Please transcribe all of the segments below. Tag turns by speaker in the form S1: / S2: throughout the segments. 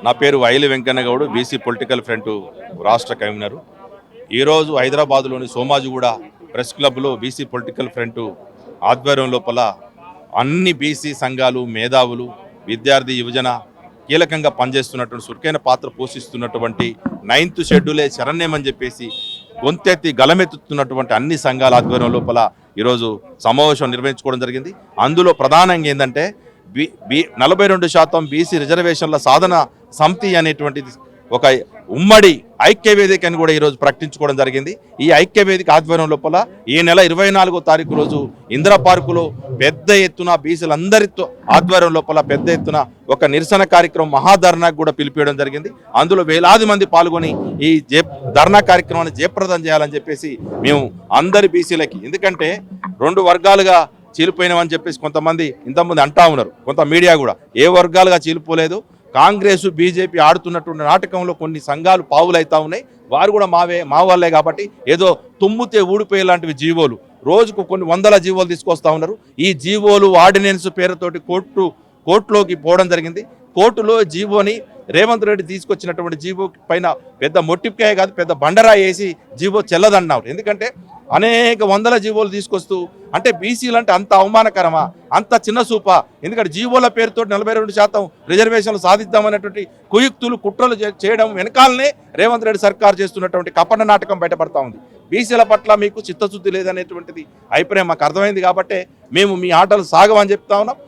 S1: నా పేరు Vaili Venkanna Goud, BC political front రాష్ట్ర కన్వీనర్. ఈరోజు హైదరాబాద్లోని సోమాజిగూడ ప్రెస్ క్లబ్లో బీసీ పొలిటికల్ ఫ్రంట్ ఆధ్వర్యం లోపల అన్ని బీసీ సంఘాలు, మేధావులు, విద్యార్థి యువజన కీలకంగా పనిచేస్తున్నటువంటి చురుకైన పాత్ర పోషిస్తున్నటువంటి 9th షెడ్యూలే శరణ్యమని చెప్పేసి గొంతెత్తి గలమెత్తుతున్నటువంటి అన్ని సంఘాల ఆధ్వర్యం లోపల ఈరోజు సమావేశం నిర్వహించుకోవడం జరిగింది. అందులో ప్రధానంగా ఏంటంటే 42% బీసీ రిజర్వేషన్ల సాధన సమితి అనేటువంటిది ఒక ఉమ్మడి ఐక్య వేదిక అని కూడా ఈరోజు ప్రకటించుకోవడం జరిగింది. ఈ ఐక్య వేదిక ఆధ్వర్యం లోపల ఈ నెల 24వ తారీఖు రోజు ఇందిరా పార్కులో పెద్ద ఎత్తున బీసీలందరితో ఆధ్వర్యం లోపల పెద్ద ఎత్తున ఒక నిరసన కార్యక్రమం మహాధర్నాకు కూడా పిలిపించడం జరిగింది. అందులో వేలాది మంది పాల్గొని ఈ ధర్నా కార్యక్రమాన్ని జయప్రదం చేయాలని చెప్పేసి మేము అందరి బీసీలకి, ఎందుకంటే 2 వర్గాలుగా చీలిపోయినామని చెప్పేసి కొంతమంది ఇంతమంది అంటా ఉన్నారు, కొంత మీడియా కూడా. ఏ వర్గాలుగా చీలిపోలేదు. కాంగ్రెస్ బీజేపీ ఆడుతున్నటువంటి నాటకంలో కొన్ని సంఘాలు పావులైతా ఉన్నాయి. వారు కూడా మా వాళ్ళే కాబట్టి ఏదో తుమ్ముతే ఊడిపోయే లాంటివి జీవోలు, రోజుకు కొన్ని వందల జీవోలు తీసుకొస్తా ఉన్నారు. ఈ జీవోలు ఆర్డినెన్స్ పేరుతోటి కోర్టులోకి పోవడం జరిగింది. కోర్టులో జీవోని రేవంత్ రెడ్డి తీసుకొచ్చినటువంటి జీవో పైన పెద్ద మొట్టికాయ కాదు, పెద్ద బండరాయి వేసి జీవో చెల్లదన్నారు. ఎందుకంటే అనేక వందల జీవోలు తీసుకొస్తూ, అంటే బీసీలు అంటే అంత అవమానకరమా, అంత చిన్న సూపా? ఎందుకంటే జీవోల పేరుతో 42% రిజర్వేషన్లు సాధిద్దామనేటువంటి కుయుక్తులు, కుట్రలు చేయడం వెనకాలనే రేవంత్ రెడ్డి సర్కార్ చేస్తున్నటువంటి కపట నాటకం బయటపడతా ఉంది. బీసీల పట్ల మీకు చిత్తశుద్ధి లేదనేటువంటిది అభిప్రాయం మాకు అర్థమైంది. కాబట్టి మేము మీ ఆటలు సాగవని చెప్తా ఉన్నాం.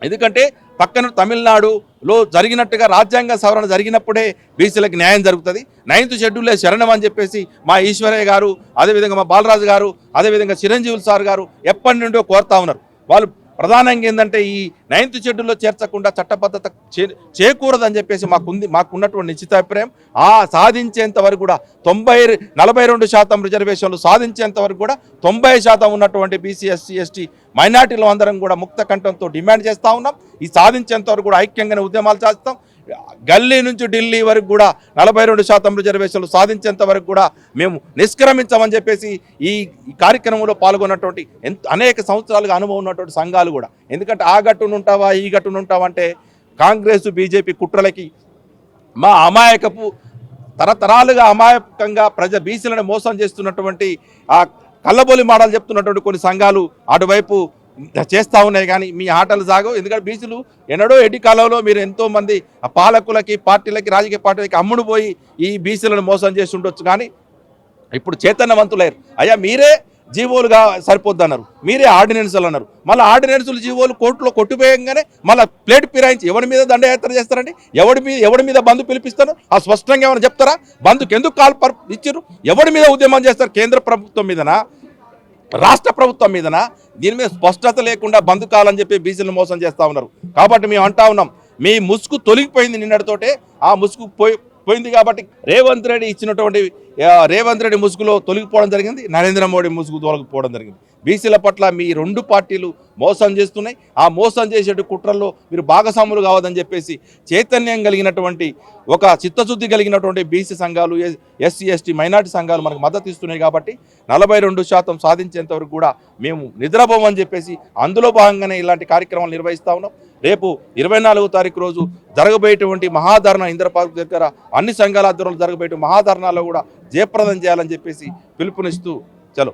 S1: ఎందుకంటే పక్కన తమిళనాడులో జరిగినట్టుగా రాజ్యాంగ సవరణ జరిగినప్పుడే బీసీలకు న్యాయం జరుగుతుంది. 9th షెడ్యూలే శరణం అని చెప్పేసి మా ఈశ్వరయ్య గారు, అదేవిధంగా మా బాలరాజు గారు, అదేవిధంగా చిరంజీవులు సార్ గారు ఎప్పటి నుండో కోరుతా ఉన్నారు. వాళ్ళు ప్రధానంగా ఏంటంటే ఈ 9th షెడ్యూల్లో చేర్చకుండా చట్టబద్ధత చేకూరదని చెప్పేసి మాకున్నటువంటి నిశ్చితాభిప్రాయం. సాధించేంత వరకు కూడా 42% రిజర్వేషన్లు సాధించేంత వరకు కూడా 90% ఉన్నటువంటి బీసీ, ఎస్సీ, ఎస్టీ మైనార్టీలు అందరం కూడా ముక్త కంఠంతో డిమాండ్ చేస్తూ ఉన్నాం. ఈ సాధించేంత వరకు కూడా ఐక్యంగానే ఉద్యమాలు చేస్తాం. గల్లీ నుంచి ఢిల్లీ వరకు కూడా 42% రిజర్వేషన్లు సాధించేంత వరకు కూడా మేము నిష్క్రమించామని చెప్పేసి ఈ కార్యక్రమంలో పాల్గొన్నటువంటి అనేక సంవత్సరాలుగా అనుభవం ఉన్నటువంటి సంఘాలు కూడా, ఎందుకంటే ఆ గట్టునుంటావా ఈ గట్టునుంటావా అంటే కాంగ్రెస్ బీజేపీ కుట్రలకి మా అమాయకపు తరతరాలుగా అమాయకంగా బీసీలను మోసం చేస్తున్నటువంటి ఆ కళ్ళబొలి మాటలు చెప్తున్నటువంటి కొన్ని సంఘాలు అటువైపు చేస్తూ ఉన్నాయి. కానీ మీ ఆటలు సాగవు. ఎందుకంటే బీసీలు ఎన్నడో ఎడ్డి కాలంలో మీరు ఎంతోమంది పాలకులకి, పార్టీలకి, రాజకీయ పార్టీలకి అమ్ముడు పోయి ఈ బీసీలను మోసం చేసి ఉండొచ్చు. కానీ ఇప్పుడు చైతన్యవంతులయ్యారు. అయ్యా మీరే జీవోలుగా సరిపోద్దన్నారు, మీరే ఆర్డినెన్సులు అన్నారు. మళ్ళీ ఆర్డినెన్సులు జీవోలు కోర్టులో కొట్టిపోయంగానే మళ్ళీ ప్లేట్ పిరాయించి ఎవరి మీద దండయాత్ర చేస్తారండి? ఎవడి మీద బంధు పిలిపిస్తారు? ఆ స్పష్టంగా ఏమైనా చెప్తారా? బంధుకు ఎందుకు కాల్ ఇచ్చారు? ఎవడి మీద ఉద్యమం చేస్తారు? కేంద్ర ప్రభుత్వం మీదనా, రాష్ట్ర ప్రభుత్వం మీదనా? దీని మీద స్పష్టత లేకుండా బంధుకాలని చెప్పి బీసీలను మోసం చేస్తూ ఉన్నారు. కాబట్టి మేము అంటా ఉన్నాం, మీ ముసుగు తొలగిపోయింది నిన్నటితోటే. ఆ ముసుగు పోయింది కాబట్టి రేవంత్ రెడ్డి ఇచ్చినటువంటి రేవంత్ రెడ్డి ముసుగులో తొలగిపోవడం జరిగింది, నరేంద్ర మోడీ ముసుగు తొలగిపోవడం జరిగింది. బీసీల పట్ల మీ 2 పార్టీలు మోసం చేస్తున్నాయి. ఆ మోసం చేసే కుట్రల్లో మీరు భాగస్వాములు కావద్దని చెప్పేసి చైతన్యం కలిగినటువంటి, ఒక చిత్తశుద్ధి కలిగినటువంటి బీసీ సంఘాలు, ఎస్సీ, ఎస్టీ మైనార్టీ సంఘాలు మనకు మద్దతు ఇస్తున్నాయి. కాబట్టి 42% సాధించేంత వరకు కూడా మేము నిద్రపోమని చెప్పేసి అందులో భాగంగానే ఇలాంటి కార్యక్రమాలు నిర్వహిస్తూ ఉన్నాం. రేపు 24వ తారీఖు రోజు జరగబోయేటువంటి మహాధర్నా ఇందిరా పార్క్ దగ్గర అన్ని సంఘాల ఆధ్వర్యంలో జరగబోయే మహాధర్నాలో కూడా జయప్రదం చేయాలని చెప్పేసి పిలుపునిస్తూ చలో.